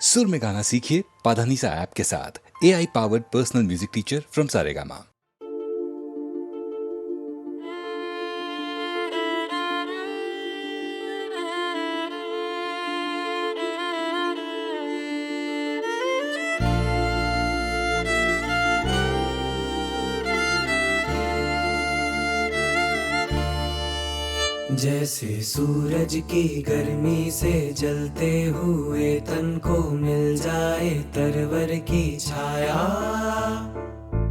सुर में गाना सीखिए पाधानीसा ऐप के साथ। AI powered personal music teacher from Saregama. जैसे सूरज की गर्मी से जलते हुए तन को मिल जाए तरवर की छाया।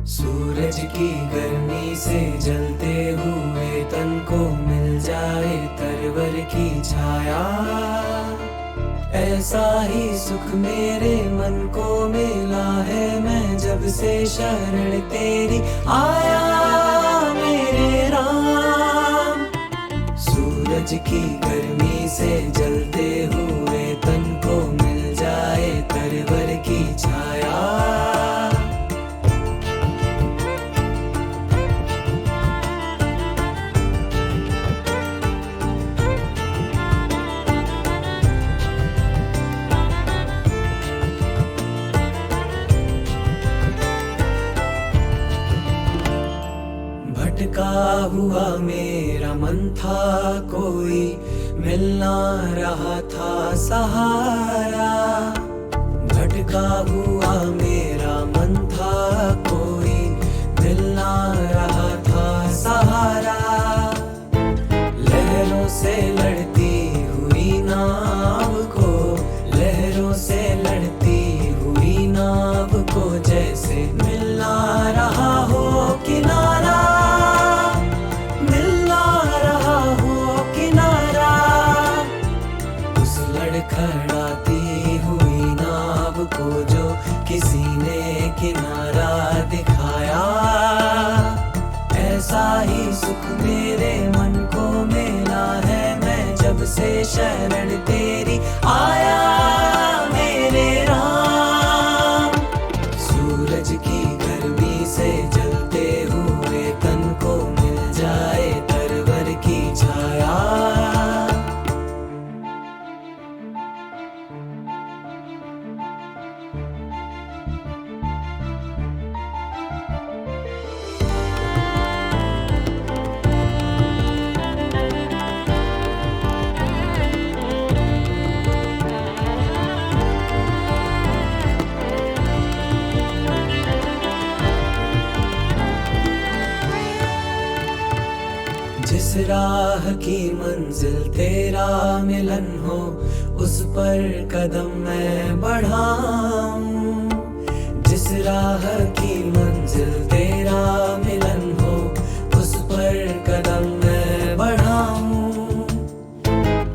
सूरज की गर्मी से जलते हुए तन को मिल जाए तरवर की छाया। ऐसा ही सुख मेरे मन को मिला है, मैं जब से शरण तेरी आया मेरे राम। सूरज की गर्मी से जलते हुए तन को मिल जाए तरवर की छाया। भटका हुआ मेरा मन था, कोई मिल ना रहा था सहारा। भटका हुआ मेरा मन था, कोई मिल ना रहा था सहारा। लहरों से लड़ती हुई नाव को, लहरों से लड़ती हुई नाव को जैसे मिल ना रहा हो किनारा। खड़ाती हुई नाव को जो किसी ने किनारा दिखाया। ऐसा ही सुख मेरे मन को मिला है, मैं जब से शरण तेरी आया मेरे राम। सूरज की गर्मी से जलते हुए तन को मिल जाए तरवर की छाया। जिस राह की मंजिल तेरा मिलन हो, उस पर कदम मैं बढ़ाऊं। जिस राह की मंजिल तेरा मिलन हो, उस पर कदम मैं बढ़ाऊं।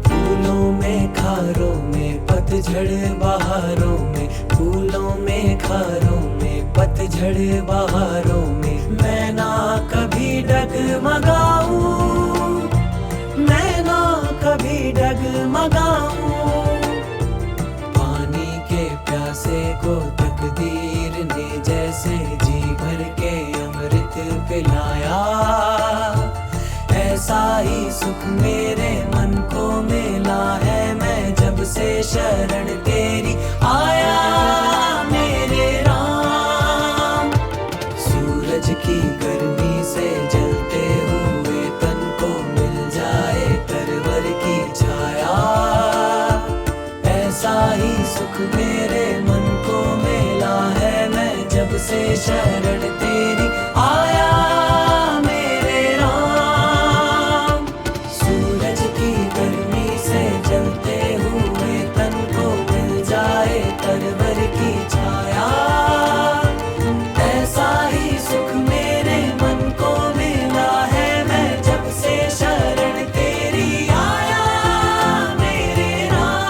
फूलों में खारों में पतझड़ बहारों में, फूलों में खारों में पतझड़ बहारों में मैं ना कभी डगमगाऊं, मैं ना कभी डगमगाऊं। पानी के प्यासे को तकदीर ने जैसे जी भर के अमृत पिलाया। ऐसा ही सुख मेरे मन को मिला है, मैं जब से शरण तेरी आया मेरे राम। सूरज की गर्मी से जलते हुए तन को मिल जाए तरवर की छाया। ऐसा ही सुख मेरे मन को मिला है, मैं जब से शरण तेरी आया मेरे राम। सूरज की गर्मी से जलते हुए तन को मिल जाए तरवर की छाया। ऐसा ही सुख मेरे मन को मिला है, मैं जब से शरण तेरी आया मेरे राम।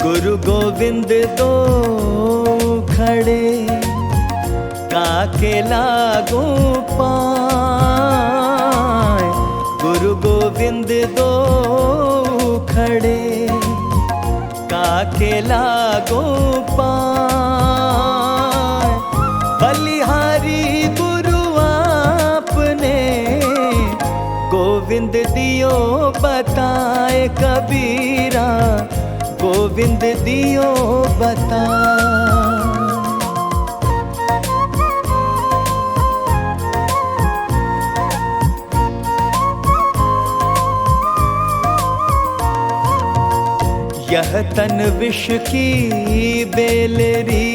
गुरु गोविंद दो खड़े काके लागू पाए, गुरु गोविंद दो खड़े काके लागू पाए। बलिहारी गुरु आपने गोविंद दियो बताए, कबीरा गोविंद दियो बताए। यह तन विष की बेलरी,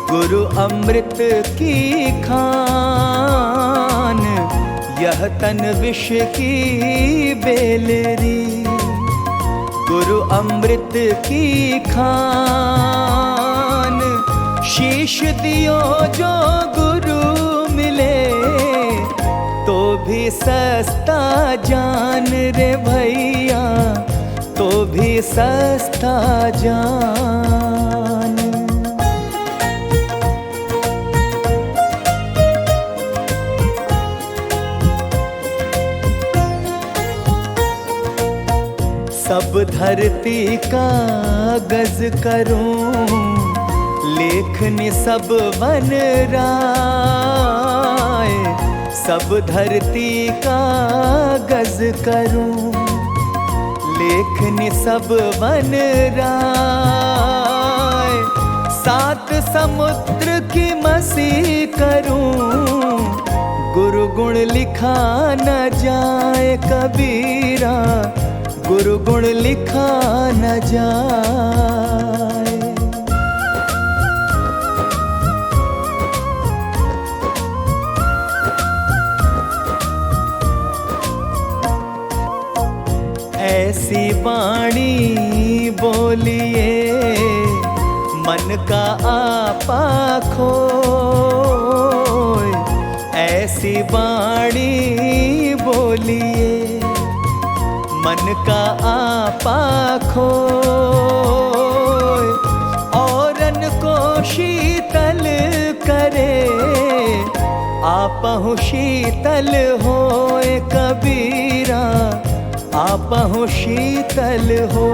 गुरु अमृत की खान। यह तन विष की बेलरी, गुरु अमृत की खान। शीश दियो जो गुरु मिले, तो भी सस्ता जान रे भैया, तो भी सस्ता जान। सब धरती का गज करूं, लेखनी सब वन राय। सब धरती का गज करूं, लेखनी सब वन राय। सात समुद्र की मसी करूं, गुरु गुण लिखा न जाए कबीरा, गुरु गुण लिखा न जाए। ऐसी वाणी बोलिए, मन का आपा खोए। ऐसी वाणी बोलिए, मन का आपा खोए। औरन को शीतल करे, आपहु शीतल होए कबीरा, आपहु शीतल हो।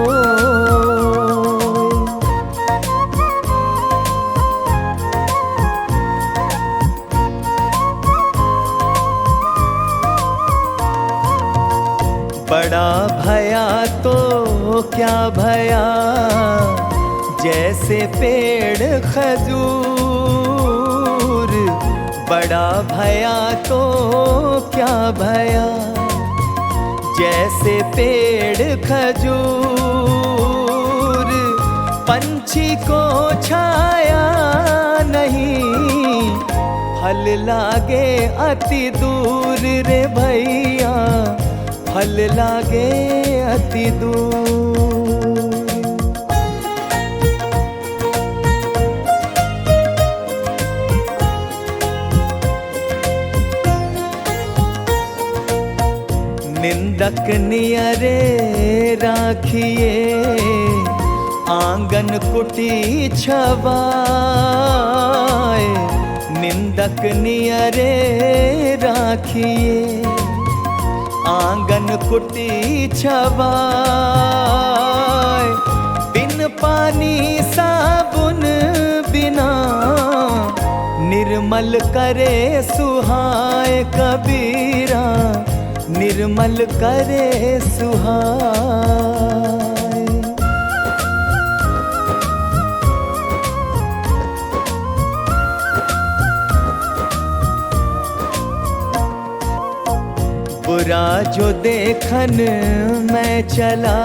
बड़ा भया तो क्या भया, जैसे पेड़ खजूर। बड़ा भया तो क्या भया, जैसे पेड़ खजूर। पंछी को छाया नहीं, फल लागे अति दूर रे भैया, फल लागे अति दूर। निंदक नियरे राखिए, आंगन कुटी छवाए। निंदक नियरे राखिए, आंगन कुटी छवाए। बिन पानी साबुन बिना, निर्मल करे सुहाए कबीरा, निर्मल करे सुहाए। बुरा जो देखन मैं चला,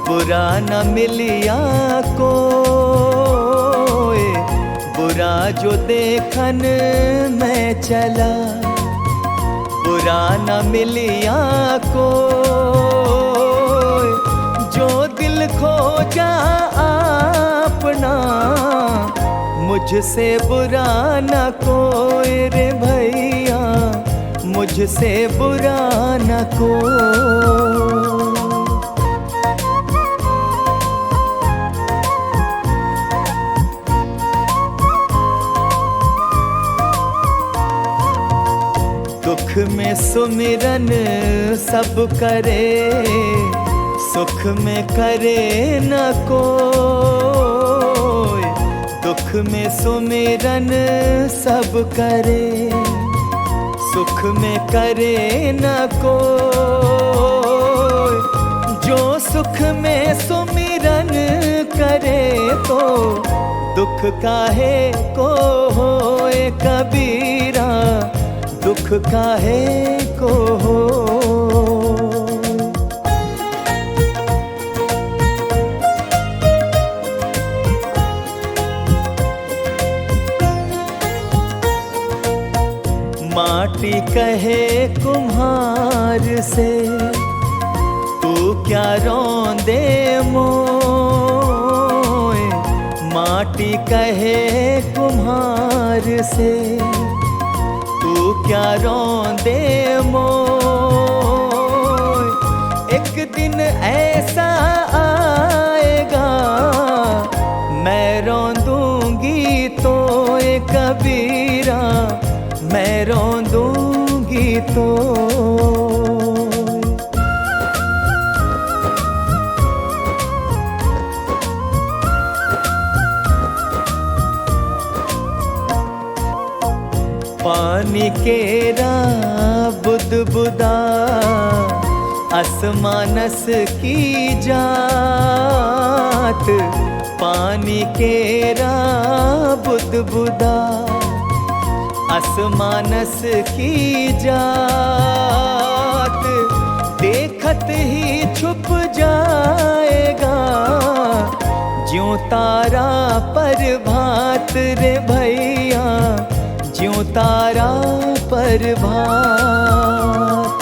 बुरा न मिलिया कोई। बुरा जो देखन मैं चला, बुरा न मिलिया कोई। जो दिल खो जा अपना, मुझसे बुरा न कोई रे भैया, मुझसे बुरा न कोई। में सुमिरन सब करे, सुख में करे न कोई। दुख में सुमिरन सब करे, सुख में करे न कोई। जो सुख में सुमिरन करे तो दुख काहे को होए कबीरा, दुख काहे को हो। माटी कहे कुम्हार से, तू क्या रोंदे मोए। माटी कहे कुम्हार से, तू क्या रोंदे मोए। एक दिन ऐसा आएगा, मैं रोंदूंगी तो कबीरा, मैं रोंदूंगी तो। पानी केरा बुदबुदा, असमानस की जात। पानी केरा बुदबुदा, असमानस की जात। देखत ही छुप जाएगा, ज्यों तारा पर भात रे भैया, ज्यों तारा पर भात।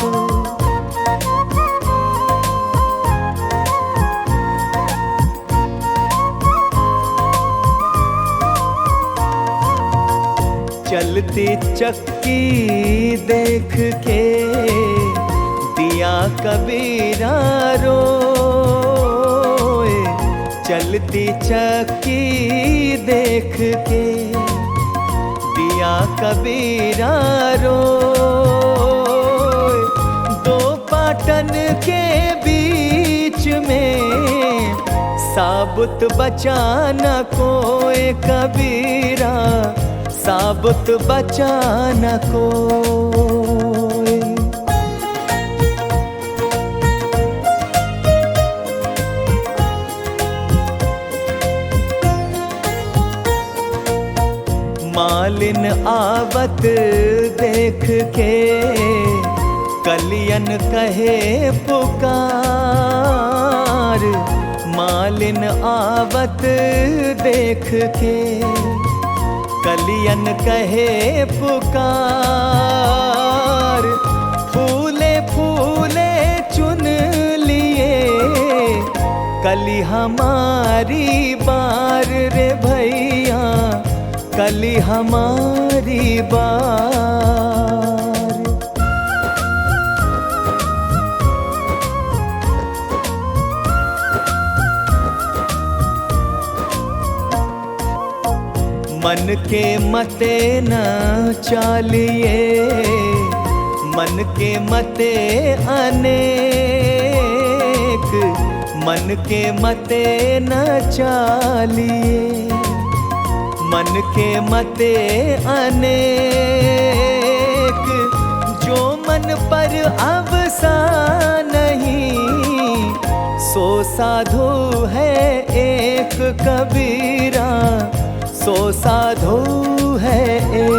चलती चक्की देख के दिया कबीरा रोए। चलती चक्की देख के दिया कबीरा रोए। दो पाटन के बीच में साबुत बचा न कोई कबीरा, साबुत बचा न कोई। मालिन आवत देख के कलियन कहे पुकार। मालिन आवत देख के कलियन कहे पुकार। फूले फूले चुन लिए, कली हमारी बार रे भैया, कली हमारी बार। मन के मते न चालिए, मन के मते अनेक। मन के मते न चालिए, मन के मते अनेक। जो मन पर अवसा नहीं, सो साधु है एक कबीरा, सो साधु है एक।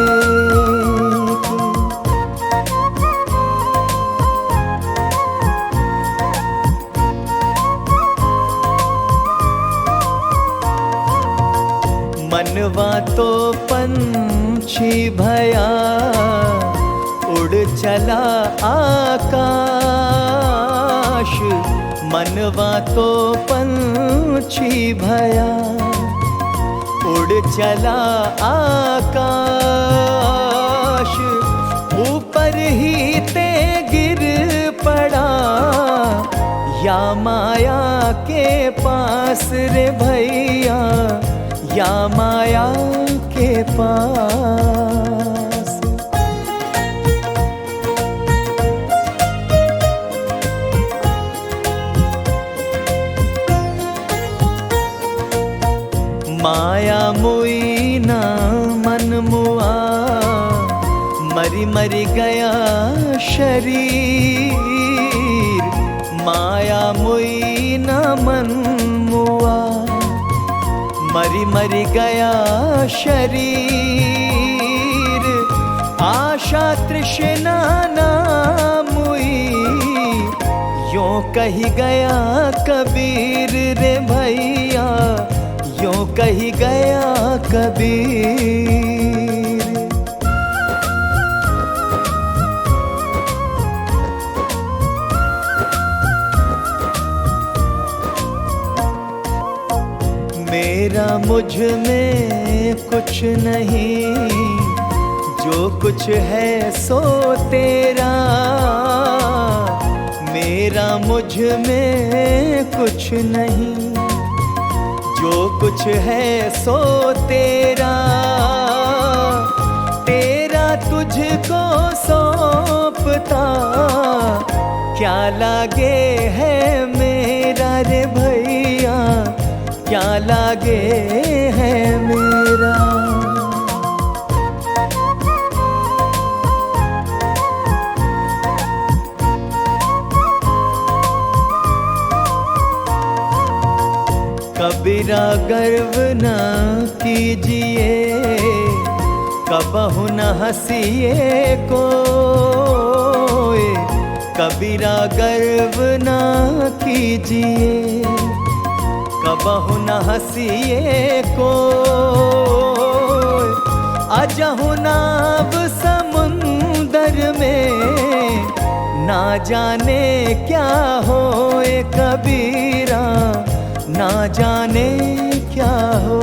मनवा तो पंछी भया, उड़ चला आकाश। मनवा तो पंछी भया, उड़ चला आकाश। ऊपर ही ते गिर पड़ा, या माया के पास रे भैया, या माया के पास। माया मुई ना मन मुआ, मरी मरी गया शरीर। माया मुई ना मन मुआ, मरी मरी गया शरीर। आशा तृष्णा ना मुई, यूं कही गया कबीर रे भैया, यूं कही गया कबीर। मेरा मुझ में कुछ नहीं, जो कुछ है सो तेरा। मेरा मुझ में कुछ नहीं, जो कुछ है सो तेरा। तेरा तुझको सौंपता, क्या लागे है मेरा रे भैया, क्या लागे है मेरा। कबीरा गर्व न कीजिए, कबहु न हंसिए कोई। कबीरा गर्व न कीजिए, कबहु न हंसिए कोई। अजहु नाव समुंदर में, ना जाने क्या होए कबीरा, ना जाने क्या हो।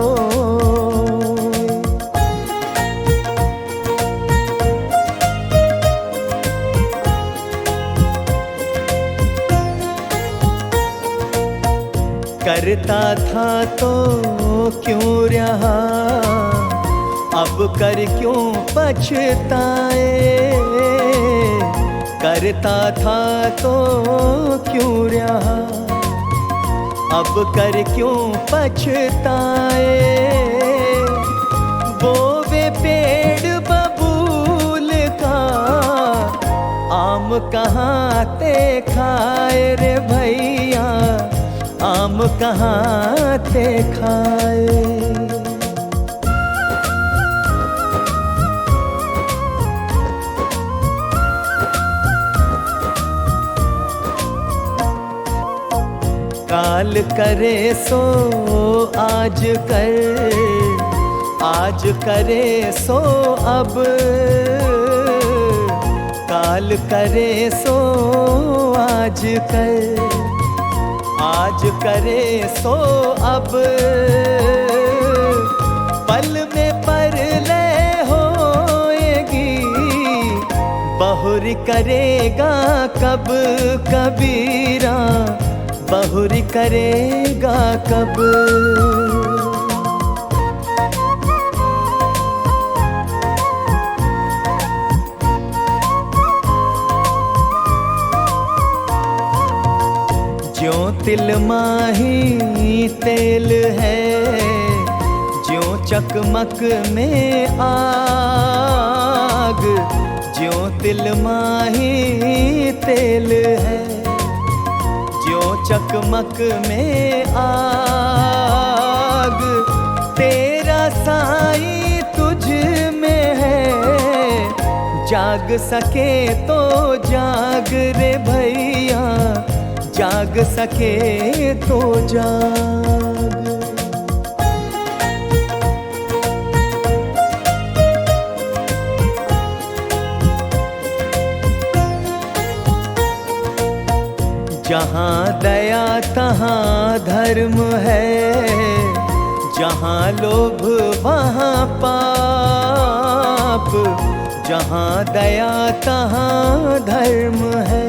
करता था तो क्यों रहा, अब कर क्यों पछताए। करता था तो क्यों रहा, अब कर क्यों पछताए। बोवे पेड़ बबूल का, आम कहाँ ते खाए रे भैया, आम कहाँ ते खाए। काल करे सो आज कर, आज करे सो अब। काल करे सो आज कर, आज करे सो अब। पल में परलय होएगी, बहुरी करेगा कब कबीरा, बहुरी करेगा कब। ज्यों तिल माही तेल है, ज्यों चकमक में आग। ज्यों तिल माही तेल है, ज्यों चकमक में आग। तेरा साई तुझ में है, जाग सके तो जाग रे भैया, जाग सके तो जाग। जहाँ दया तहाँ धर्म है, जहाँ लोभ वहाँ पाप। जहाँ दया तहाँ धर्म है,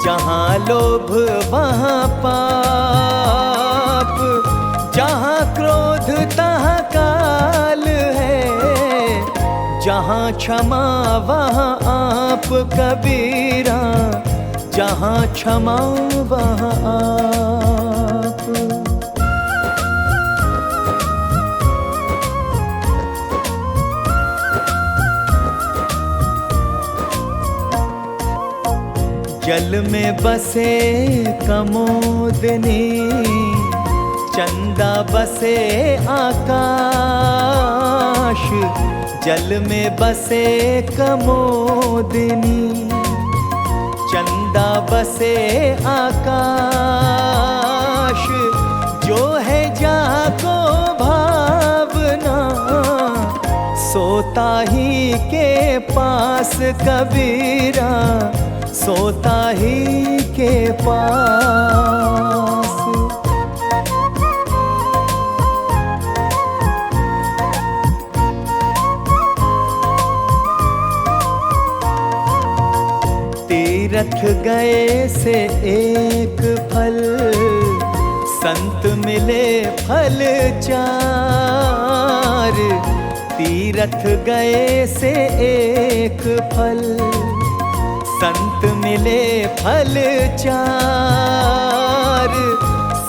जहाँ लोभ वहाँ पाप। जहाँ क्रोध तहाँ काल है, जहाँ क्षमा वहाँ आप कबीरा, जहाँ क्षमा वहाँ आप। जल में बसे कमोदनी, चंदा बसे आकाश। जल में बसे कमोदनी, चंदा बसे आकाश। जो है जाको भावना, सोता ही के पास कबीरा, सोता ही के पास। तीरथ गए से एक फल, संत मिले फल चार। तीरथ गए से एक फल, संत मिले फल चार।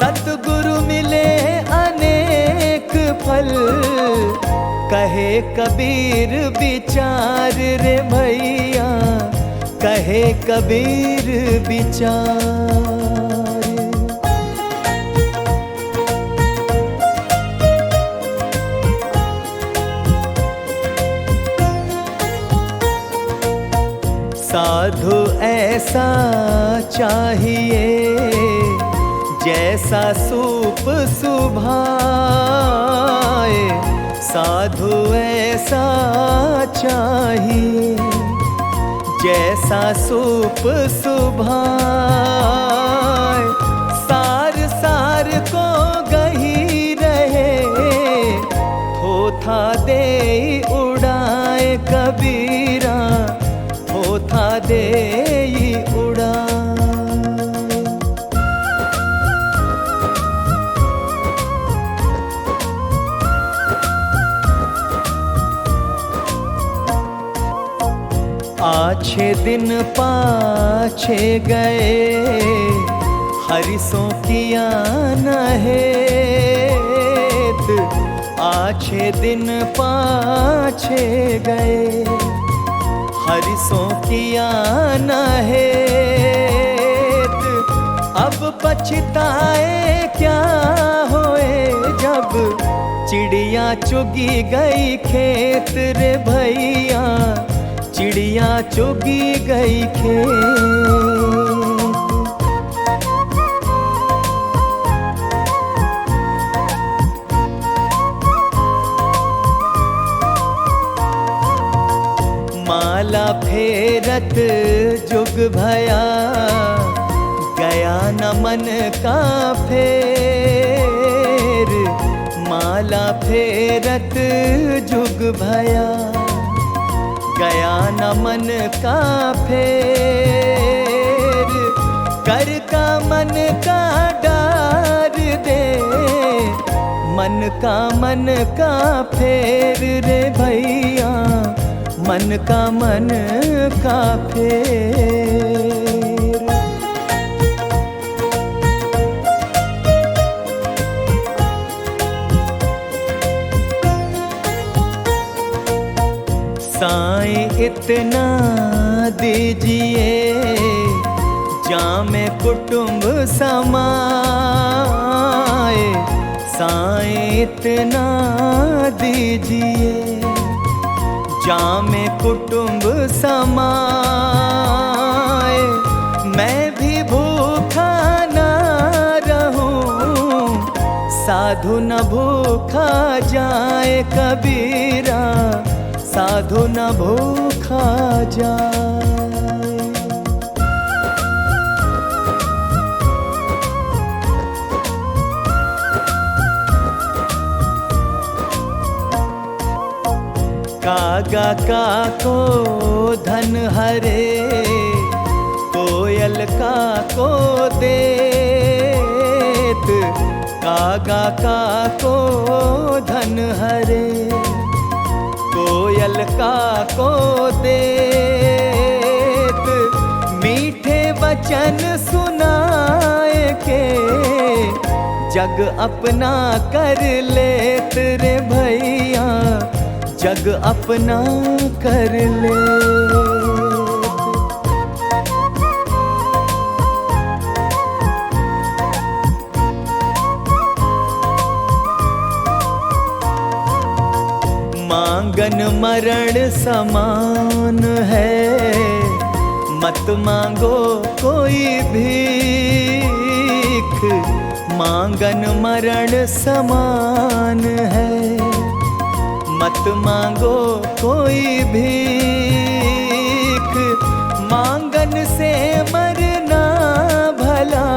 सतगुरु मिले अनेक फल, कहे कबीर विचार रे भैया, कहे कबीर विचार। साधु ऐसा चाहिए, जैसा सूप सुभाए। साधु ऐसा चाहिए, जैसा सूप सुभाए। सार सार को गही रहे, थोथा दे उड़ाए कबीरा, थोथा दे उड़ाए। आछे दिन पाछे गए, हरिसों किया नहेत। आछे दिन पाछे गए, हरिसों किया नहेत। अब पछताए क्या होए, जब चिड़िया चुगी गई खेत रे भैया, चिड़िया चुगी गई खेत। माला फेरत जुग भया, गया न मन का फेर। माला फेरत जुग भया, गया न मन का फेर। कर का मन का डार दे, मन का फेर रे भैया, मन का फेर। साईं इतना दीजिए, जामे कुटुंब समाए। साईं इतना दीजिए, जामे कुटुंब समाए। मैं भी भूखा ना रहूं, साधु न भूखा जाए कबीरा, साधु न भूखा जाए। कागा का को धन हरे, कोयल का को देत। कागा का को धन हरे, कोयल का को देत। मीठे वचन सुनाए के, जग अपना कर लेत रे भैया, जग अपना कर ले। मांगन मरण समान है, मत मांगो कोई भीख, मांगन मरण समान है, मत मांगो कोई भीख, मांगन से मरना भला,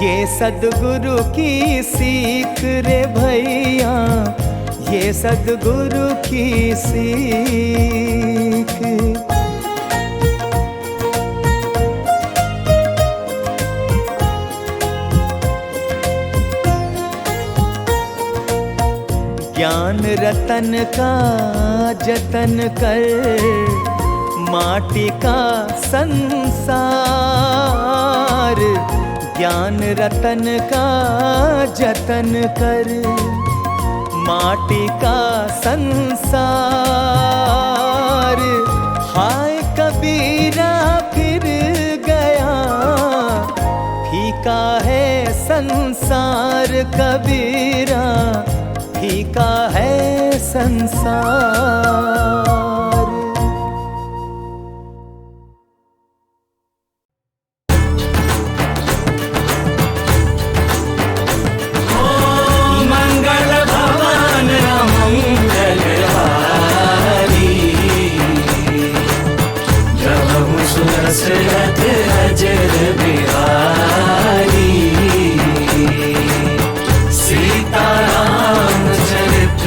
ये सद्गुरु की सीख रे भैया, ये सद्गुरु की सीख। ज्ञान रतन का जतन कर, माटी का संसार, ज्ञान रतन का जतन कर, माटी का संसार। हाय कबीरा फिर गया, फीका है संसार कबीरा, फीका है संसार। मंगल भवन मंगलहारी, प्रभु सुरसरथ अजर बिहारी, सीताराम चरित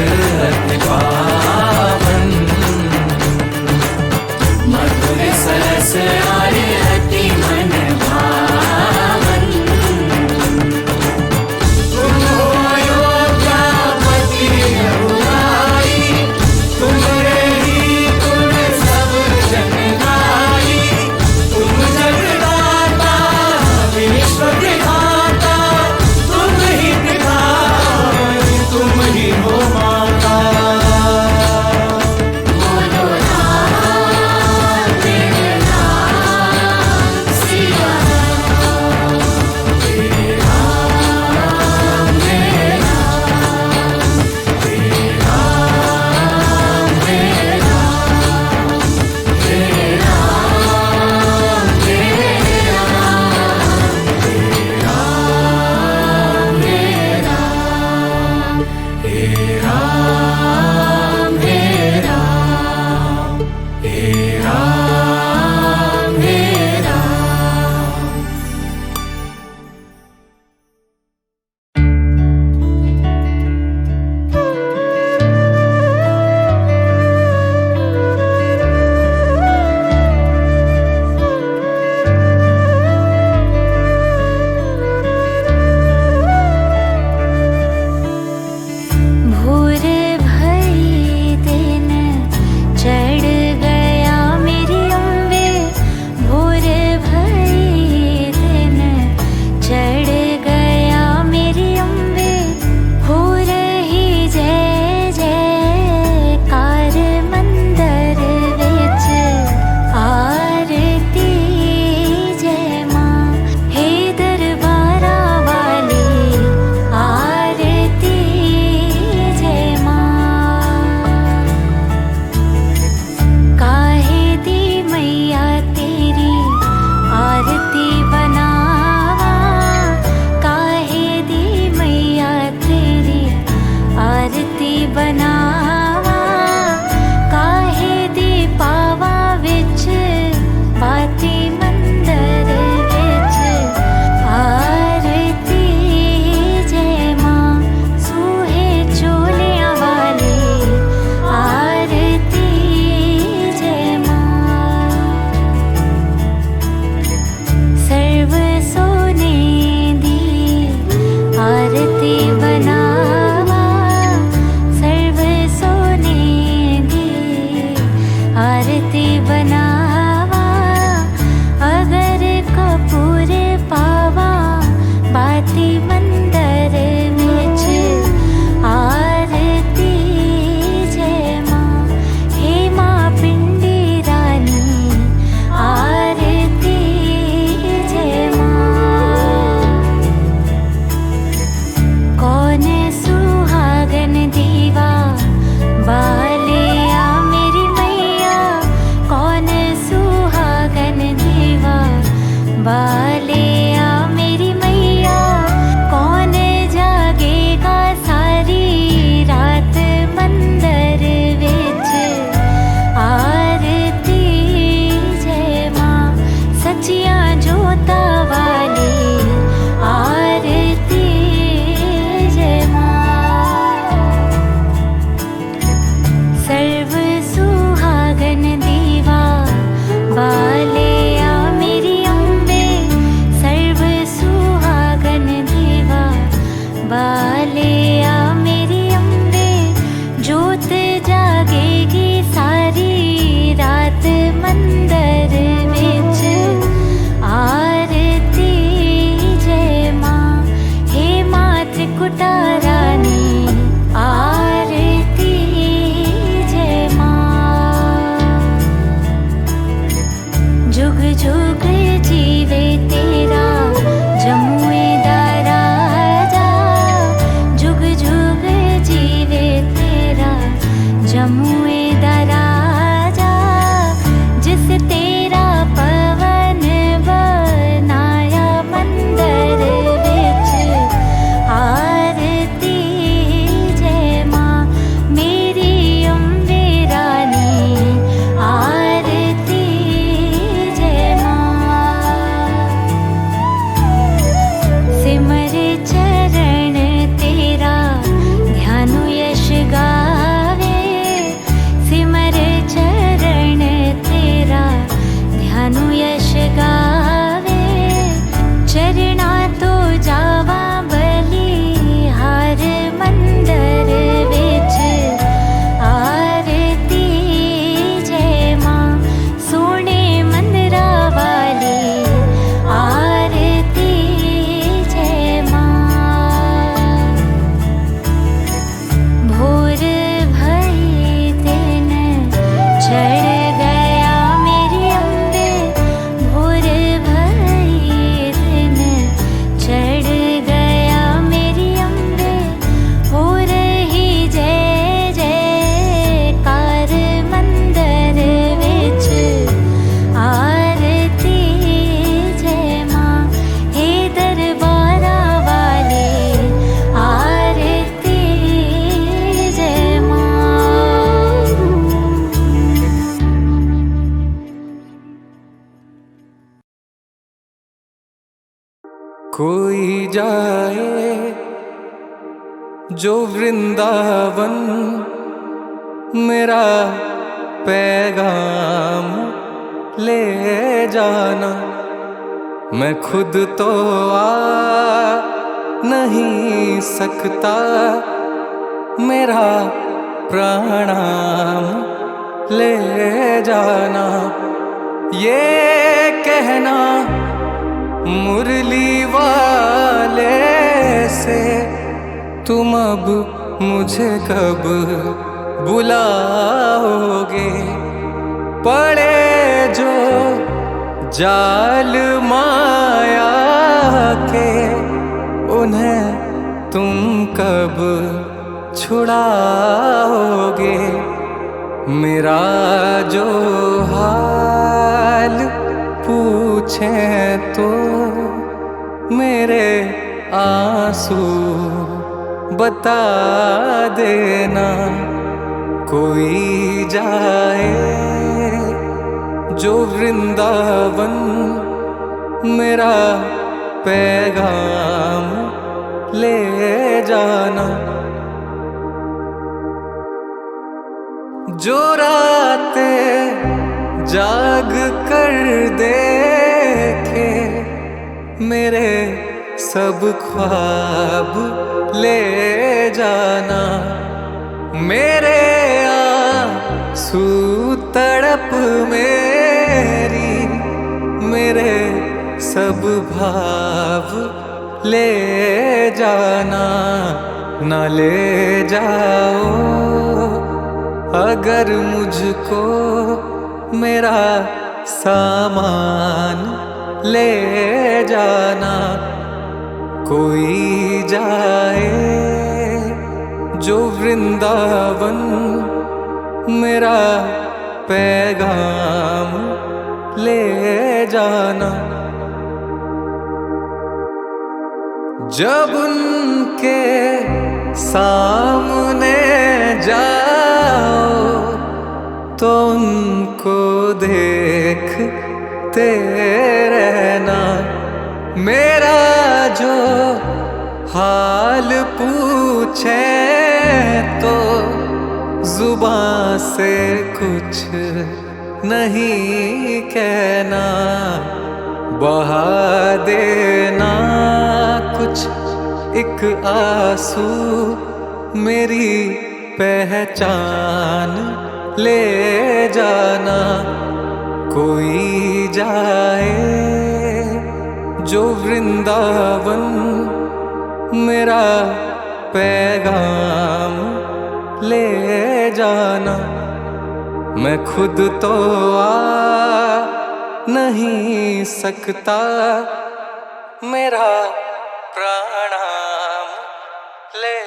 अति पावन, मधुर सरस आए अति मन भावन। तुम हो अयोध्यापति रघुराई, तुम्हारे ही गुण सब जन गाई, तुम जगदाता विश्व विधाता, तुम ही पिता कोई जाए जो वृंदावन, मेरा पैगाम ले जाना। मैं खुद तो आ नहीं सकता, मेरा प्रणाम ले जाना। ये कहना मुरली वाले से, तुम अब मुझे कब बुलाओगे। पड़े जो जाल माया के, उन्हें तुम कब छुड़ाओगे। मेरा जो हाल पूछें तो मेरे आंसू बता देना। कोई जाए जो वृंदावन, मेरा पैगाम ले जाना। जो रातें जाग कर देखे, मेरे सब ख्वाब ले जाना। मेरे आंसू तड़प मेरी, मेरे सब भाव ले जाना। न ले जाओ अगर मुझको मेरा सामान ले जाना। कोई जाए जो वृंदावन, मेरा पैगाम ले जाना। जब उनके सामने जाओ तो उनको देखते रहना। मेरा जो हाल पूछे तो जुबान से कुछ नहीं कहना। बहा देना कुछ एक आंसू, मेरी पहचान ले जाना। कोई जाए जो वृंदावन, मेरा पैगाम ले जाना। मैं खुद तो आ नहीं सकता, मेरा प्रणाम ले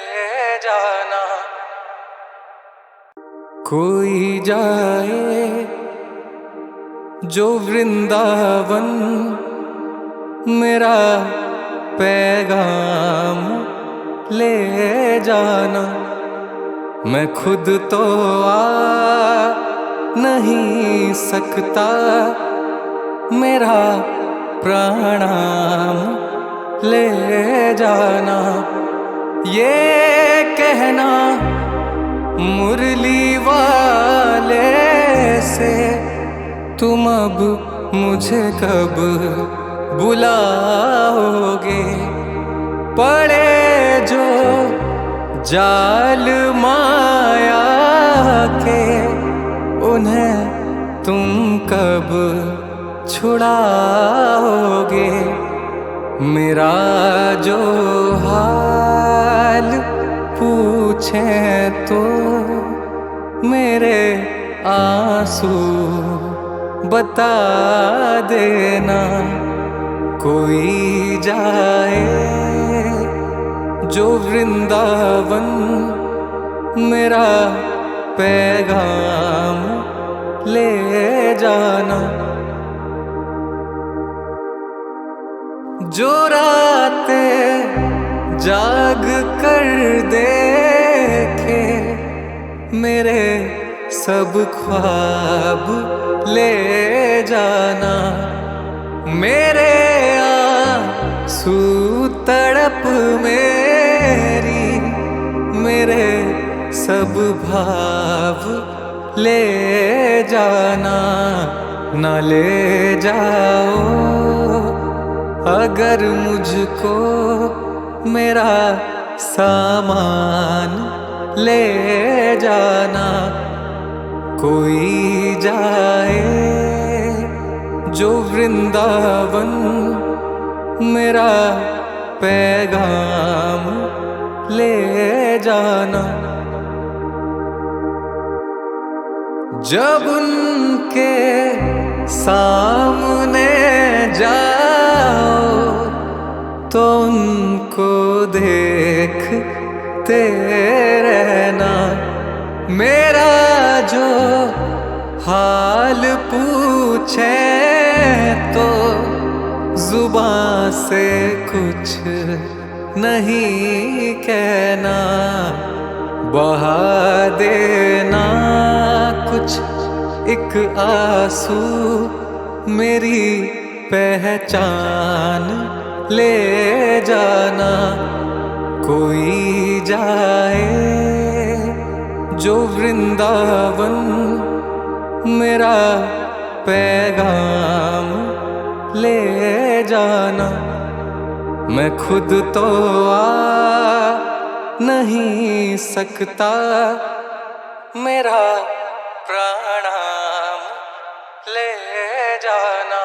जाना। कोई जाए जो वृंदावन, मेरा पैगाम ले जाना। मैं खुद तो आ नहीं सकता, मेरा प्रणाम ले जाना। ये कहना मुरली वाले से, तुम अब मुझे कब बुलाओगे। पड़े जो जाल माया के, उन्हें तुम कब छुड़ाओगे। मेरा जो हाल पूछें तो मेरे आंसू बता देना। कोई जाए जो वृंदावन, मेरा पैगाम ले जाना। जो रातें जाग कर देखे, मेरे सब ख्वाब ले जाना। मेरे आंसू तड़प मेरी, मेरे सब भाव ले जाना, न ले जाओ अगर मुझको मेरा सामान ले जाना। कोई जाए जो वृंदावन, मेरा पैगाम ले जाना। जब उनके सामने जाओ तो उनको देखते रहना। मेरा जो हाल पूछे तो जुबान से कुछ नहीं कहना। बहा देना कुछ एक आंसू, मेरी पहचान ले जाना। कोई जाए जो वृंदावन, मेरा पैगाम ले जाना। मैं खुद तो आ नहीं सकता, मेरा प्रणाम ले जाना।